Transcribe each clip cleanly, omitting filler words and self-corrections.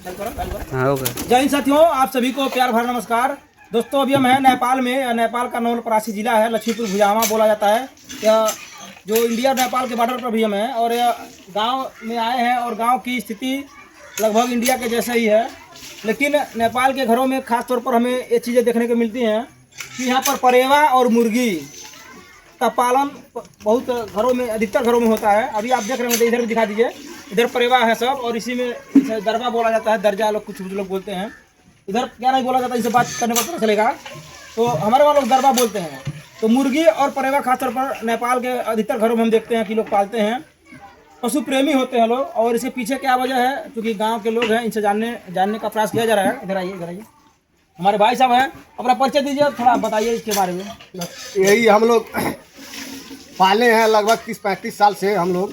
जय हिंद साथियों, आप सभी को प्यार भरा नमस्कार। दोस्तों अभी हम हैं नेपाल में। नेपाल का नवलपरासी जिला है, लक्ष्मीपुर भुजामा बोला जाता है। यह जो इंडिया नेपाल के बॉर्डर पर भी हम हैं और यह गांव में आए हैं और गांव की स्थिति लगभग इंडिया के जैसा ही है। लेकिन नेपाल के घरों में खास तौर पर हमें ये चीज़ें देखने को मिलती हैं कि यहाँ पर परेवा और मुर्गी का पालन बहुत घरों में, अधिकतर घरों में होता है। अभी आप देख रहे हैं, इधर भी दिखा दीजिए। इधर परेवा है सब और इसी में इसे दरबा बोला जाता है, दर्जा लोग कुछ लोग बोलते हैं। इधर क्या नहीं बोला जाता, इसे बात करने पर पता चलेगा। तो हमारे वहाँ लोग दरबा बोलते हैं। तो मुर्गी और परेवा खासतौर पर नेपाल के अधिकतर घरों में हम देखते हैं कि लोग पालते हैं। पशु प्रेमी होते हैं लोग। और इसके पीछे क्या वजह है, क्योंकि गाँव के लोग हैं, इनसे जानने का प्रयास किया जा रहा है। इधर आइए, इधर आइए। हमारे भाई साहब हैं, अपना परिचय दीजिए, थोड़ा बताइए इसके बारे में। यही हम लोग पाले हैं, लगभग 30-35 साल से हम लोग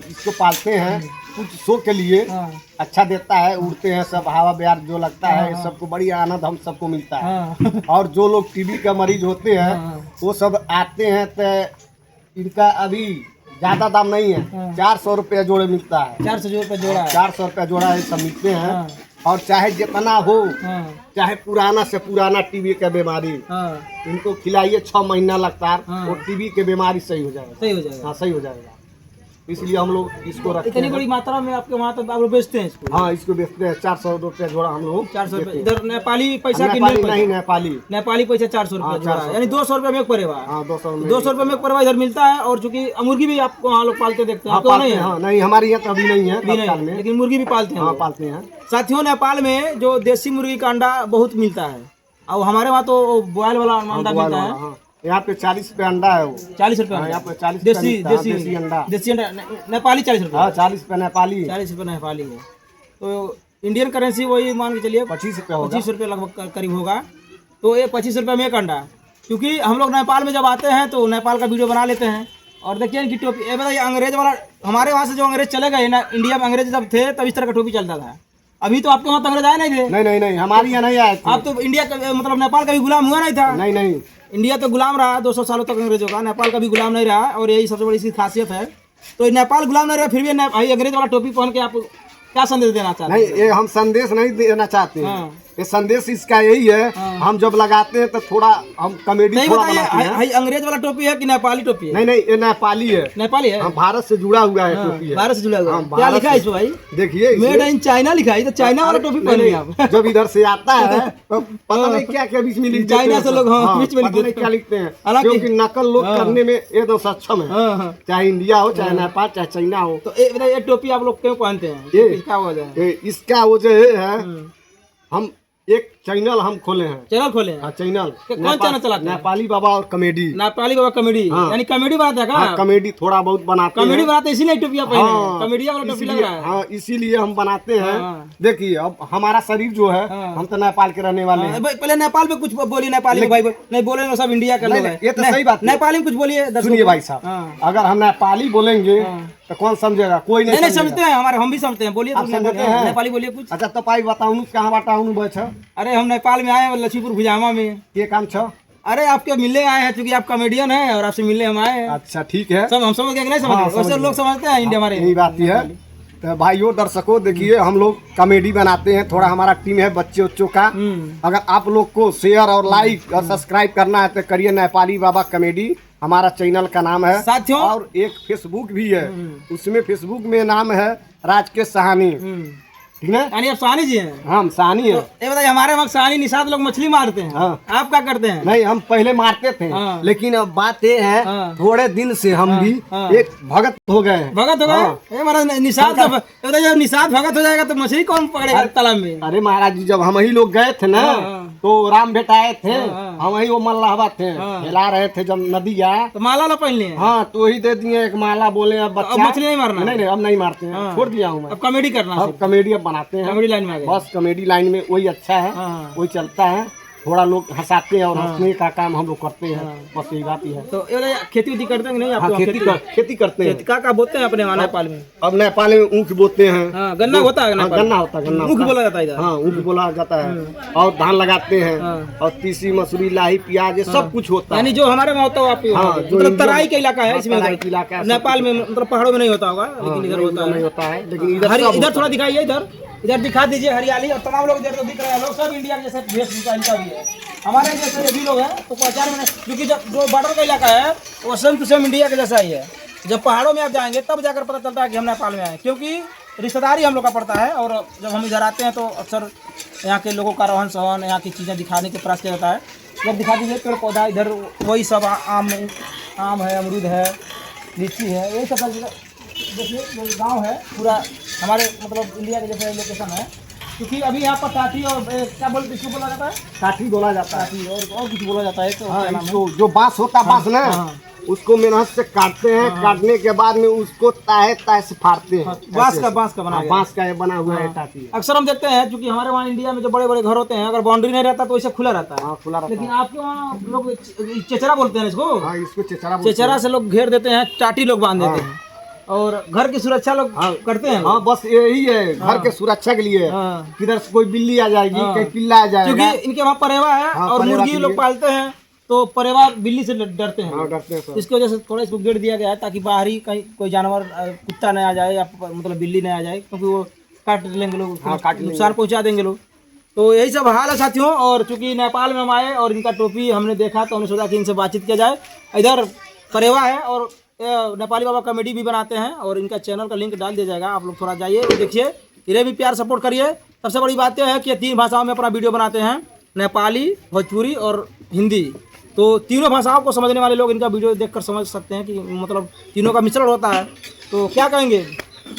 इसको पालते हैं। कुछ शो के लिए अच्छा देता है, उड़ते हैं सब, हवा बिहार जो लगता है सबको बड़ी आनंद हम सबको मिलता है। और जो लोग टीबी का मरीज होते हैं वो सब आते हैं, तो इनका अभी ज़्यादा दाम नहीं है, 400 रुपये जोड़े मिलता है। 400 रुपये जोड़ा, 400 रुपये जोड़ा ये सब मिलते हैं। और चाहे जितना हो, चाहे पुराना से पुराना टीबी का बीमारी, इनको खिलाइए 6 महीना लगातार, वो टीबी के बीमारी सही हो जाएगा। सही हो जाएगा। हाँ, सही हो जाएगा। इसलिए हम लोग इसको रखते हैं। इतनी बड़ी मात्रा में आपके वहाँ तो आप लोग बेचते हैं इसको? हाँ, इसको बेचते हैं 400 रुपये जोड़ा हम लोग। 400 रुपये। इधर नेपाली पैसा की नहीं, नेपाली पैसा 400 रुपये जोड़ा, यानी 200 रुपये में एक परेवा। हाँ, 200 रुपये में एक परेवा इधर मिलता है। और चूंकि मुर्गी भी आपको वहाँ लोग पालते देखते हैं? नहीं, हमारे यहाँ तो अभी नहीं है, लेकिन मुर्गी भी पालते हैं। हाँ, पालते हैं। साथियों, नेपाल में जो देसी मुर्गी का अंडा बहुत मिलता है और हमारे वहाँ तो बॉयल वाला अंडा मिलता है। यहाँ पे 40 रुपये अंडा है, वो 40 रुपये। यहाँ पे 40 देसी अंडा, देसी अंडा नेपाली 40 रुपये। हाँ, 40 रुपये नेपाली, 40 रुपये नेपाली है। तो इंडियन करेंसी वही मान के चलिए 25 रुपये, 25 रुपये लगभग करीब होगा। तो ये 25 रुपये में एक अंडा। क्योंकि हम लोग नेपाल में जब आते हैं तो नेपाल का वीडियो बना लेते हैं। और देखिए इनकी टोपी, ये बताइए अंग्रेज वाला, हमारे वहाँ से जो अंग्रेज चले गए ना, इंडिया में अंग्रेज जब थे तब इस तरह का टोपी चलता था। अभी तो आपके वहाँ तो अंग्रेज आए नहीं थे? नहीं, हमारे यहाँ नहीं आए थे। आप तो इंडिया का मतलब नेपाल का भी गुलाम हुआ नहीं था? नहीं, इंडिया तो गुलाम रहा 200 सालों तक अंग्रेजों का, नेपाल का भी गुलाम नहीं रहा। और यही सबसे बड़ी इसकी खासियत है। तो नेपाल गुलाम नहीं रहा, फिर भी भाई अंग्रेज वाला टोपी पहन के आप क्या संदेश देना चाहते हैं? नहीं, ये हम संदेश नहीं देना चाहते हैं। ये संदेश इसका यही है, हम जब लगाते हैं तो थोड़ा हम कॉमेडी थोड़ा बनाते हैं। अंग्रेज वाला टोपी है कि नेपाली टोपी है? नहीं, ये नेपाली है। नेपाली है, हम भारत से जुड़ा हुआ है टोपी है। भारत से जुड़ा हुआ है। क्या लिखा है इसमें भाई? देखिए, मेड इन चाइना लिखा है। तो चाइना वाला टोपी पहने आप जब इधर से आता है तो पता नहीं क्या क्या बीच में लिख देते हैं। चाइना से लोग बीच में क्या लिखते हैं, क्योंकि नकल लोग करने में एकदम सक्षम है, चाहे इंडिया हो, चाहे नेपाल, चाहे चाइना हो। तो ये टोपी आप लोग क्यों पहनते हैं? क्या वजह है? इसका वजह है, हम एक चैनल हम खोले हैं। चैनल खोले हैं? हाँ, चैनल। कौन चैनल चलाते हैं? नेपाली बाबा और कॉमेडी। नेपाली बाबा कॉमेडी, यानी कॉमेडी बनाते हैं? हाँ, कॉमेडी थोड़ा बहुत बनाते हैं। कॉमेडी बनाते इसीलिए टोपियां पहने हैं, कॉमेडी वाला टोपी लग रहा है। हाँ, इसीलिए हम बनाते हैं। देखिए, अब हमारा शरीर जो है, हम तो नेपाल के रहने वाले हैं। पहले नेपाल में कुछ बोलिए, नेपाली में भाई नहीं बोले, सब इंडिया का लोग है। ये तो सही बात है। नेपाली में कुछ बोलिए। सुनिए भाई साहब, अगर हम नेपाली बोलेंगे तो कौन समझेगा? कोई नहीं समझते हैं। हमारे हम भी समझते हैं। बोलिए, नेपाली बोलिए कुछ। अच्छा, तो पाई बताऊँ कहाँ बताऊँ बच? अरे हम नेपाल में आए हैं, लक्ष्मीपुर भुजामा में। ये काम छ? अरे आपके मिलने आए हैं, क्योंकि आप कॉमेडियन हैं और आपसे मिलने हम आए हैं। अच्छा, ठीक है। सब हम समझ गए, नहीं समझ? वैसे लोग समझते हैं इंडिया हमारे। यही बात है। तो भाइयों दर्शकों, देखिए, हम लोग कॉमेडी बनाते हैं, थोड़ा हमारा टीम है बच्चे उच्चों का। अगर आप लोग को शेयर और लाइक और सब्सक्राइब करना है तो करिए, नेपाली बाबा कॉमेडी हमारा चैनल का नाम है साथियों। और एक फेसबुक भी है, उसमें फेसबुक में नाम है राजकेश साहनी। ठीक है, यानी आप साहनी जी हैं? हम साहनी है। ये बताइए, हमारे वक्त साहनी निषाद लोग मछली मारते हैं। आप क्या करते हैं? नहीं, हम पहले मारते थे, लेकिन अब बात ये है, थोड़े दिन से हम भी एक भगत हो गए हैं। भगत हो गए? हमारा निषाद, जब निषाद भगत हो जाएगा तो मछली कौन पकड़ेगा तालाब में? अरे महाराज जी, जब हम ही लोग गए थे ना, तो राम भेटाए थे, हम वही वो मल्लाहबा थे, हिला रहे थे जब नदी आया तो माला ला पहन लिए। हाँ, तो वही दे दिए एक माला, बोले अब बच्चा मछली नहीं मारना। नहीं, अब नहीं मारते हैं, छोड़ दिया हूँ मैं। अब कॉमेडी करना, अब कॉमेडी अब बनाते हैं, कॉमेडी लाइन में आ गए। बस कॉमेडी लाइन में वही अच्छा है, वही चलता है। थोड़ा लोग हंसाते हैं और हंसने का काम हम लोग करते हैं, बस यही बात ही है। तो खेती उती करते हैं कि नहीं? हाँ, खेती करते हैं। क्या बोलते हैं अपने वहाँ नेपाल में? अब नेपाल में ऊख बोते हैं। गन्ना होता है? गन्ना होता है, गन्ना ऊख बोला जाता है इधर। हाँ, ऊख बोला जाता है। और धान लगाते हैं, और तीसी, मसूरी, लाही, प्याज, सब कुछ होता है। यानी जो हमारे वहाँ होता है, मतलब तराई का इलाका है इसमें। नेपाल में मतलब पहाड़ों में नहीं होता होगा, लेकिन इधर होता है। नहीं होता है, लेकिन इधर थोड़ा दिखाइए, इधर इधर दिखा दीजिए हरियाली, और तमाम लोग इधर तो दिख रहे हैं, लोग सब इंडिया के जैसे वेशभूषा इनका भी है। हमारे जैसे ये भी लोग हैं तो पहचान में, क्योंकि जब जो बॉर्डर का इलाका है वो सेम टू सेम इंडिया के जैसा ही है। जब पहाड़ों में आप जाएंगे तब जाकर पता चलता है कि हम नेपाल में आए, क्योंकि रिश्तेदारी हम लोग का पड़ता है। और जब हम इधर आते हैं तो अक्सर यहाँ के लोगों का रहन सहन, यहाँ की चीज़ें दिखाने के प्रयास किया जाता है। इधर दिखा दीजिए पेड़ पौधा, इधर वही सब आम है, अमरूद है, लीची है, यही सब जैसे जो गाँव है पूरा हमारे मतलब इंडिया के जैसे लोकेशन है। क्योंकि अभी यहाँ पर टाटी और क्या बोलते इसको बोला जाता है, काठी बोला जाता है। टाटी और कुछ बोला जाता है तो हाँ, क्या नाम है? इसको जो बांस होता है, बांस ना, उसको मेहनत से काटते हैं। काटने के बाद में उसको ताहे से फाड़ते हैं। बांस का बना है। बांस का ये बना हुआ है टाटी। अक्सर हम देखते हैं क्योंकि हमारे वहाँ इंडिया में जो बड़े बड़े घर होते हैं, अगर बाउंड्री नहीं रहता तो इसे खुला रहता है। हाँ, खुला रहता लेकिन आपके वहाँ लोग चेचरा बोलते हैं इसको, है। हाँ, इसको चेचरा बोलते हैं। चेचरा से लोग घेर देते हैं, टाटी लोग बांध देते हैं और घर की सुरक्षा लोग करते हैं। हाँ, बस यही है, घर के सुरक्षा के लिए। हाँ। किधर से कोई बिल्ली आ जाएगी, कहीं पिल्ला आ जाएगा। क्योंकि इनके वहाँ परेवा है और परेवा मुर्गी के लोग लिए। पालते हैं तो परेवा बिल्ली से डरते हैं। हाँ, डरते हैं सब। इसकी वजह से थोड़ा इसको गेट दिया गया है ताकि बाहरी कहीं कोई जानवर कुत्ता नहीं आ जाए या मतलब बिल्ली नहीं आ जाए, क्योंकि वो काट लेंगे लोग, नुकसान पहुंचा देंगे लोग। तो यही सब हाल है साथियों। और चूंकि नेपाल में हम आए और इनका टोपी हमने देखा तो हमने सोचा कि इनसे बातचीत किया जाए। इधर परेवा है और नेपाली बाबा कॉमेडी भी बनाते हैं और इनका चैनल का लिंक डाल दिया जाएगा, आप लोग थोड़ा जाइए देखिए, इन्हें भी प्यार सपोर्ट करिए। सबसे बड़ी बात यह है कि ये 3 भाषाओं में अपना वीडियो बनाते हैं, नेपाली, भोजपुरी और हिंदी। तो तीनों भाषाओं को समझने वाले लोग इनका वीडियो देखकर समझ सकते हैं कि मतलब तीनों का मिश्रण होता है। तो क्या कहेंगे?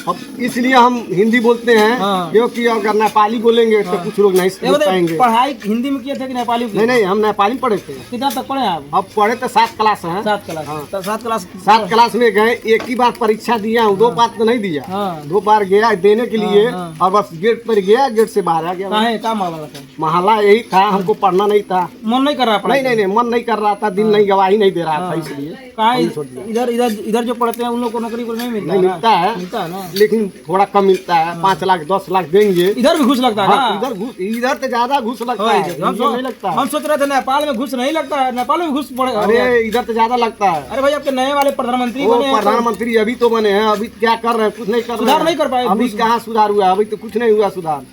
अब इसलिए हम हिंदी बोलते हैं। हाँ। क्योंकि अगर नेपाली बोलेंगे तो कुछ लोग नहीं समझ पाएंगे। पढ़ाई हिंदी में किए थे कि नेपाली में? नहीं, हम नेपाली पढ़े थे। कितना तक पढ़े आप? अब पढ़े तो 7 क्लास है। 7 क्लास। तो 7 क्लास 7 क्लास में गए, एक ही बार परीक्षा दिया हूँ, 2 बार तो नहीं दिया। हाँ। 2 बार गया देने के लिए और बस गेट पर गया, गेट से बाहर आ गया। क्या मामला था? महला यही था, हमको पढ़ना नहीं था। मन नहीं कर रहा? नहीं, मन नहीं कर रहा था, दिन नहीं गवाही नहीं दे रहा था, इसलिए कहाँ इधर जो पढ़ते हैं उन लोग को नौकरी को नहीं मिलता? मिलता है ना, लेकिन थोड़ा कम मिलता है। 5 लाख 10 लाख देंगे। इधर भी घुस लगता है हाँ, इधर तो ज्यादा घुस लगता है। नहीं लगता है। हम सोच रहे थे नेपाल में घुस नहीं लगता है, नेपाल में घुस पड़ेगा। अरे इधर तो ज्यादा लगता है। अरे भाई आपके नए वाले प्रधानमंत्री वो बने हैं, प्रधानमंत्री अभी तो बने हैं, अभी क्या कर रहे हैं? कुछ नहीं कर रहे हैं। सुधार नहीं कर पाए। अभी कहाँ सुधार हुआ? अभी तो कुछ नहीं हुआ सुधार।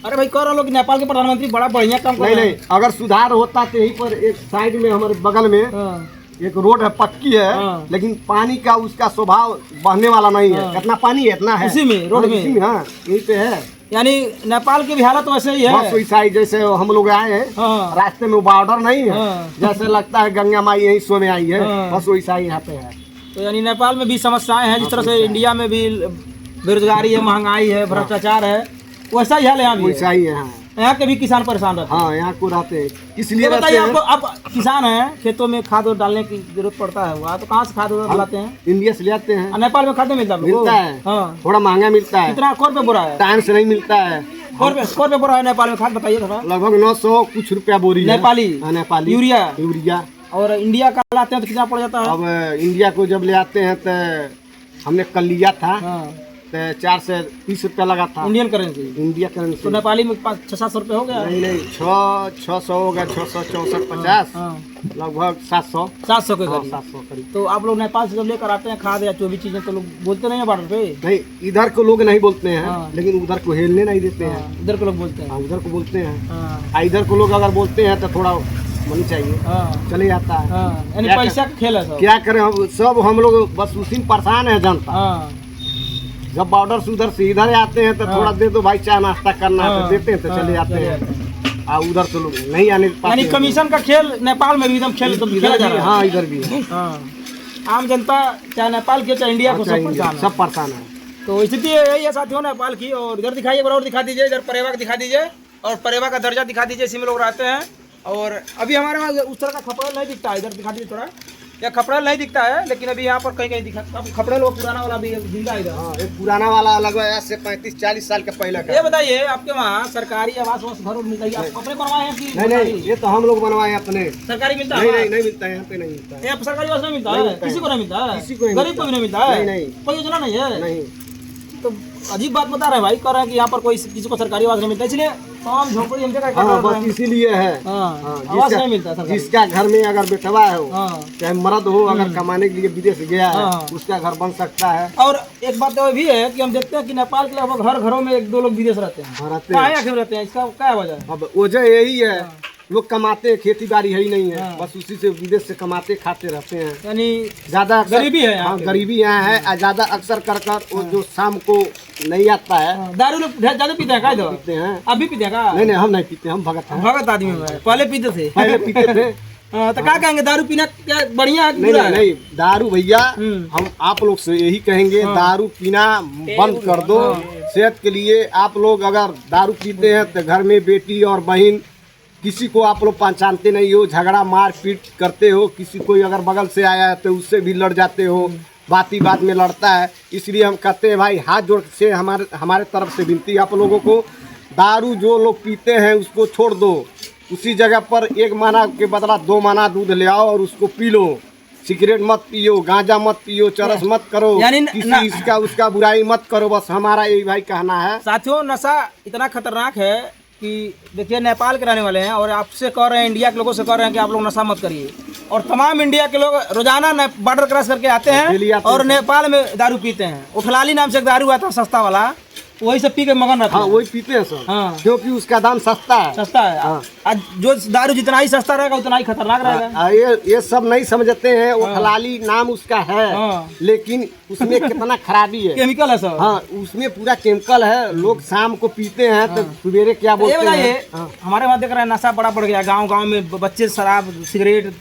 अरे भाई कह रहा लोग नेपाल के प्रधानमंत्री बड़ा बढ़िया काम कर रहे हैं। नहीं, अगर सुधार होता तो यहीं पर एक साइड में हमारे बगल में एक रोड है, पक्की है, लेकिन पानी का उसका स्वभाव बहने वाला नहीं है। कितना पानी है, इतना है इसी में रोड में। हाँ, यहीं पे है। यानी नेपाल की भी हालत वैसे ही है। बस वही साइड जैसे हम लोग आए हैं, रास्ते में बॉर्डर नहीं है, जैसे लगता है गंगा माई यहीं सो में आई है, बस वही साइड यहाँ पे है। तो यानी नेपाल में भी समस्याएं हैं, जिस तरह से इंडिया में भी बेरोजगारी है, महंगाई है, भ्रष्टाचार है, वैसा ही हाल यहाँ भी है। वैसा ही है। यहाँ के भी किसान परेशान रहते हैं। हाँ, यहाँ को रहते हैं, इसलिए बताइए आपको, आप किसान हैं, खेतों में खाद डालने की जरूरत पड़ता है, वहाँ तो कहाँ से खाद डालते हैं? इंडिया से ले आते हैं। नेपाल में खाद नहीं मिलता? मिलता है, हाँ। थोड़ा महंगा मिलता है। कितना कौन पे बोरा है? टाइम से नहीं मिलता है। कौन पे बोरा है नेपाल में खाद, बताइए थोड़ा। लगभग 900 कुछ रुपया बोरी है। नेपाली? नेपाली यूरिया। और इंडिया का लाते हैं तो कितना पड़ जाता है? अब इंडिया को जब ले आते हैं तो हमने कल लिया था, तो 4 से 30 रुपया लगा था। Indian currency? India currency. तो नेपाली में 500-700 रुपये हो गया? नहीं, 600 हो गया, 664-50, लगभग 700 के करीब। 700 करीब। तो आप लोग नेपाल से जब लेकर आते हैं खाद या जो भी चीजें, तो लोग बोलते नहीं है बॉर्डर पे? नहीं, इधर को लोग नहीं बोलते हैं, लेकिन उधर को हेलने नहीं देते हैं। इधर के लोग बोलते हैं? उधर को बोलते हैं। इधर को लोग अगर बोलते हैं तो थोड़ा मन चाहिए, चले जाता है। यानी पैसा का खेल है सब। क्या करें सब हम लोग, बस उसी में परेशान है जनता। जब बॉर्डर से उधर से इधर आते हैं तो थोड़ा दे दो भाई, चाय नाश्ता करना है तो देते हैं, तो चले जाते हैं। और उधर तो लोग नहीं आने पाते। यानी कमीशन का खेल नेपाल में भी एकदम खेल खेला जा रहा है। हाँ, इधर भी है। आम जनता चाहे नेपाल की चाहे इंडिया को सब परेशान है। तो स्थिति यही है साथियों नेपाल की। और इधर दिखाइए, और दिखा दीजिए, इधर परेवा का दिखा दीजिए और परेवा का दर्जा दिखा दीजिए, इसी में लोग रहते हैं। और अभी हमारे वहाँ उस तरह का खपड़ेल नहीं दिखता है, इधर दिखा दीजिए थोड़ा। या खपड़ेल नहीं दिखता है, लेकिन अभी यहाँ पर कहीं कहीं दिखा। खपड़ेल वो पुराना वाला भी जिंदा है इधर। एक पुराना वाला अलग है, से 35-40 साल के पहले का। ये बताइए आपके वहाँ सरकारी आवास घर मिलता है? आप अपने बनवाए हैं कि? नहीं, ये तो हम लोग बनवाए हैं अपने। सरकारी मिलता है? नहीं मिलता है, यहाँ पे नहीं मिलता है। यहाँ सरकारी आवास नहीं मिलता है? किसी को नहीं मिलता है? किसी को गरीब को भी नहीं मिलता है? नहीं। कोई योजना नहीं है? नहीं। तो अजीब बात बता रहे हैं भाई, कह रहे हैं कि यहाँ पर कोई किसी को सरकारी आवास नहीं मिलता, इसलिए तमाम झोपड़ी हम जगह हाँ बस इसीलिए है। आवास नहीं मिलता सरकारी। जिसका घर में अगर बेटवा है हो, हाँ। चाहे मर्द हो, अगर कमाने के लिए विदेश गया है, हाँ। उसका घर बन सकता है। और एक बात तो भी है कि हम देखते हैं कि नेपाल के लगभग हर घरों में एक दो लोग विदेश रहते हैं। रहते हैं। कहाँ क्यों रहते हैं, इसका क्या वजह है? अब वजह यही है, लोग कमाते हैं, खेती बाड़ी है ही नहीं है, बस उसी से विदेश से कमाते खाते रहते हैं। यानी ज्यादा गरीबी है यहाँ हाँ, पे। गरीबी यहाँ है। और ज्यादा अक्सर कर वो जो शाम को नहीं आता है, दारू लोग ज्यादा पीते हैं, क्या पीते हैं। आप भी पीते हैं का? नहीं हम नहीं पीते, हम भगत हैं। भगत आदमी है, पहले पीते थे। पहले पीते थे। तो क्या कहेंगे, दारू पीना क्या बढ़िया है कि नहीं बुरा है? नहीं दारू भैया, हम आप लोग से यही कहेंगे, दारू पीना बंद कर दो। सेहत के लिए आप लोग अगर दारू पीते हैं तो घर में बेटी और बहन किसी को आप लोग पहचानते नहीं हो, झगड़ा मार पीट करते हो, किसी कोई अगर बगल से आया है तो उससे भी लड़ जाते हो, बाती बात में लड़ता है। इसलिए हम कहते हैं भाई, हाथ जोड़ से हमारे तरफ से विनती है आप लोगों को, दारू जो लोग पीते हैं उसको छोड़ दो। उसी जगह पर 1 माना के बदला 2 माना दूध ले आओ और उसको पी लो। सिगरेट मत पियो, गांजा मत पियो, चरस मत करो, यानी किसी इसका उसका बुराई मत करो। बस हमारा यही भाई कहना है। साथियों, नशा इतना खतरनाक है कि देखिए, नेपाल के रहने वाले हैं और आपसे कह रहे हैं, इंडिया के लोगों से कह रहे हैं कि आप लोग नशा मत करिए। और तमाम इंडिया के लोग रोजाना बॉर्डर क्रॉस करके आते हैं और नेपाल में दारू पीते हैं। उठलाली नाम से एक दारू आता है सस्ता वाला, वही सब पी के मगन रहते हाँ हैं। वही पीते हैं सर। हाँ। क्योंकि उसका दाम सस्ता है। सस्ता है। हाँ। आज जो दारू जितना ही सस्ता रहेगा उतना ही खतरनाक रहेगा। ये सब नहीं समझते हैं, वो खलाली नाम उसका है, हाँ। लेकिन उसमें कितना खराबी है। केमिकल है सब। हाँ, उसमें पूरा केमिकल है। लोग शाम को पीते हैं तो सवेरे क्या ये बोलते बताइए, हैं। हमारे वहाँ देख रहे हैं नशा बड़ा बढ़ गया, गांव-गांव में बच्चे शराब, सिगरेट,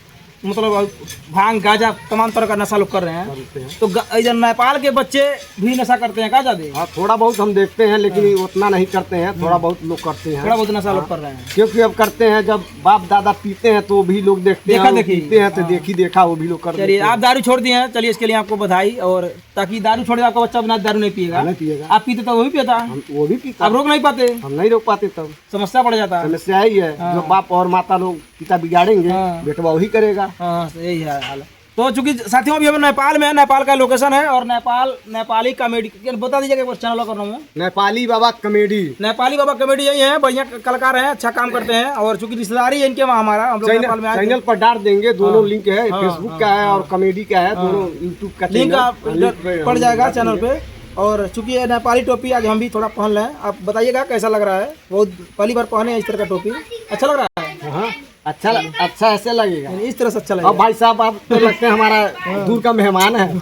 मतलब भांग, गांजा, तमाम तरह का नशा लोग कर रहे हैं। तो इधर नेपाल के बच्चे भी नशा करते हैं क्या ज्यादा? हाँ, थोड़ा बहुत हम देखते हैं, लेकिन उतना नहीं करते हैं। थोड़ा बहुत लोग करते हैं, थोड़ा बहुत नशा लोग कर रहे हैं। क्योंकि अब करते हैं, जब बाप दादा पीते हैं तो भी लोग देखते हैं, वो पीते हैं तो देखी देखा वो भी लोग करते हैं। चलिए, आप दारू छोड़ दिए हैं, चलिए इसके लिए आपको बधाई। और ताकि दारू छोड़ दे, आपका बच्चा बिना दारू नहीं पिएगा। नहीं पिएगा। आप पीते तो वो भी पीता, वो भी पीता, आप रोक नहीं पाते, हम नहीं रोक पाते, तब समस्या बढ़ जाता है। समस्या ही है। जो बाप और माता लोग पिता बिगाड़ेंगे, बेटवा वही करेगा। हाँ, यही है हाल। तो चूंकि साथियों अभी हम नेपाल में है, नेपाल का लोकेशन है और नेपाली कॉमेडी, बता दीजिएगा एक बार चैनल कर रहा हूँ। नेपाली बाबा कॉमेडी, नेपाली बाबा कॉमेडी यही है, बढ़िया कलाकार हैं, अच्छा काम करते हैं। और चूंकि रिश्तेदारी है इनके वहाँ हमारा, हम लोग नेपाल में आए चैनल पर डाल देंगे, दोनों लिंक है, फेसबुक का है और कॉमेडी का है, दोनों यूट्यूब का लिंक पड़ जाएगा चैनल पे। और चूंकि ये नेपाली टोपी आज हम भी थोड़ा पहन रहे हैं, आप बताइएगा कैसा लग रहा है। बहुत पहली बार पहने हैं इस तरह का टोपी, अच्छा लग रहा है? हाँ, अच्छा ऐसे लगेगा, इस तरह से अच्छा अब लगेगा। भाई साहब आप तो लगते हैं हमारा दूर का मेहमान है।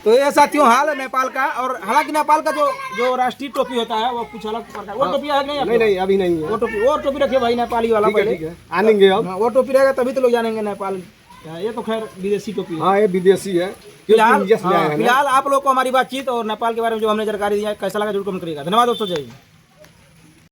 तो ये साथियों हाल है नेपाल का। और हालांकि नेपाल का जो राष्ट्रीय टोपी होता है वो कुछ अलग प्रकार, वो टोपी है नहीं? नहीं अभी नहीं है। वो टोपी रखिए भाई, नेपाली वाला ठीक है, पहले। ठीक है, आनेंगे अब। हाँ, वो टोपी रहेगा तभी तो लोग जानेंगे नेपाल। ये तो खैर विदेशी टोपी है। हाँ, ये विदेशी है। फिलहाल आप लोगों को हमारी बातचीत और नेपाल के बारे में जो हमने जानकारी दी है कैसा लगा जरूर कमेंट करिएगा। धन्यवाद दोस्तों, जय हिंद।